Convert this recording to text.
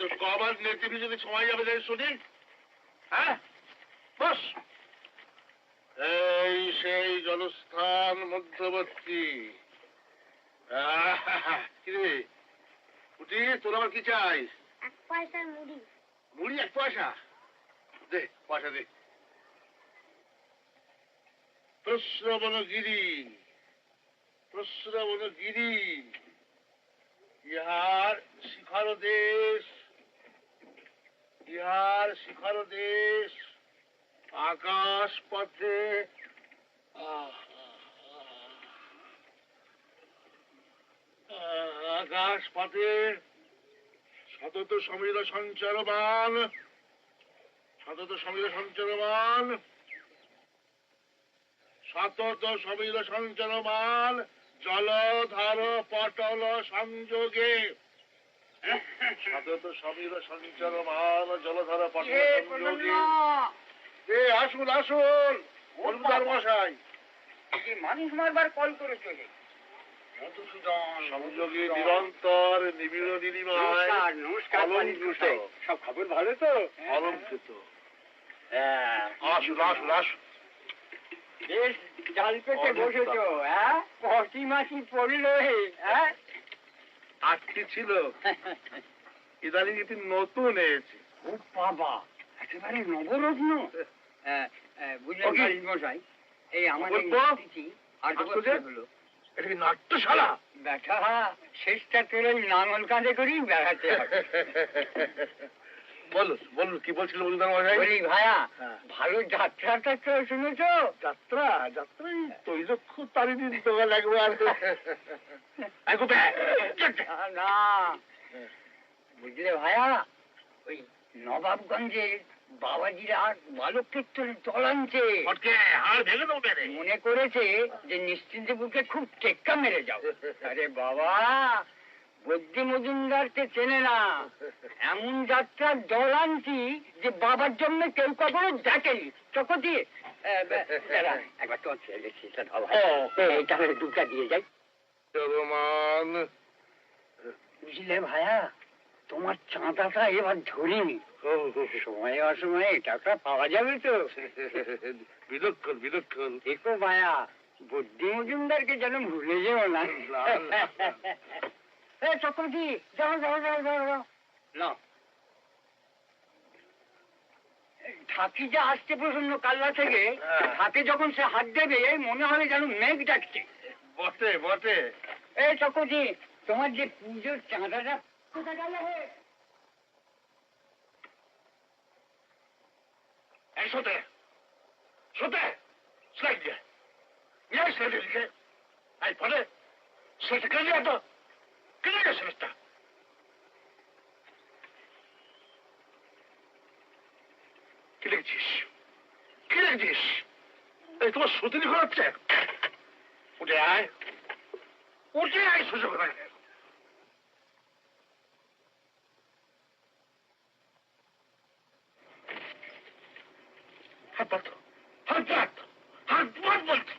তো কবার নেতিভি যদি সময় যাবে যাই শুনি। হ্যাঁ বস, এই সেই জলস্থান মধ্যবর্তী। কিরে উঠি, তোর আবার কি চাই? 1 পয়সার মুড়ি। মুড়ি 1 পয়সা? দে পয়সা দে। প্রশ্রবণগিরি, প্রশ্রবণগিরি ইহার শিখর দেশ, ইহার শিখর দেশ। আকাশ পথে আকাশ পথে সতত সমীর সঞ্চারমান, সতত সমীর সঞ্চারমান, সতত সমীর সঞ্চারমান জলধার পটল সংযোগে। সতত সমীর সঞ্চারমান জলধার পটল সংযোগে। আসুন আসুন মজুমদার মশাই। মানুষ মারবার কল করে চলে সংযোগে নিরন্তর নিবিড় নীলিমায় অলঙ্কৃত। সব খবর ভালো তো? অলঙ্কৃত। আসুন আসুন আসুন। বেশ জাল পেতে বসেছ, হ্যাঁ? পটি মাসি পড়লো, হ্যাঁ? আটটি ছিল, ইদানিং এটি নতুন এসেছে। ও বাবা, একেবারে নবরত্ন। বুঝলেন বাড়ির মশাই, এই আমাদের হলো এটা কি নাট্যশালা? ব্যাটা শেষটা তোর ওই নাঙল কাঁধে করেই বেড়াতে হবে। বলুন বলুন কি বলছিল মজুমদার মশাই? বলি ভাইয়া, ভালো যাত্রা টাত্রা শুনেছ? যাত্রা যাত্রা তৈরক্ষ তারি দিন তোমার একবার। না বুঝলে ভাইয়া, ওই নবাবগঞ্জে বাবাজিরা বালক কীর্তনের দল আনছে। মনে করেছে যে নিশ্চিন্তে বুকে খুব টেক্কা মেরে যাও। আরে বাবা, বদ্যি মজুমদারকে চেনে না, এমন যাত্রার দল আনছি যে বাবার জন্য কেউ কখনো দেখেনি। চকতি একবার তোমার ছেলে এইটা দুটা দিয়ে যাই। বুঝলে ভাইয়া, তোমার চাঁদাটা এবার ধরিনি, সময়ে অসময়ে টাকা পাওয়া যাবে তো। বিলক্ষণ বিলক্ষণ। দেখো ভাইয়া, বদ্যি মজুমদারকে যেন ভুলে যেও না। চক্রবর্তী, যাও যাও যাও যাও যাও না। ঢাকি যা আসছে প্রসন্ন কাল্লা থেকে, ঢাকে যখন সে হাত দেবে মনে হবে যেন মেঘ ডাকছে। বটে বটে। চক্রবর্তী, তোমার যে পুজোর চাঁদাটা কোথায় গেল? শোতে শোতে স্লাইড দিয়ে নিয়ে স্লাইড দিকে আই পরে সেটা কেন যেত, কেন গেছে সেটা? কি লিখছিস, কি লিখছিস? এই তোমার সতীনি করাচ্ছে। উঠে আয়, উঠে আয়, সুযোগ নাই। হাত পাত, হাত পাত, হাত পাত বলছি।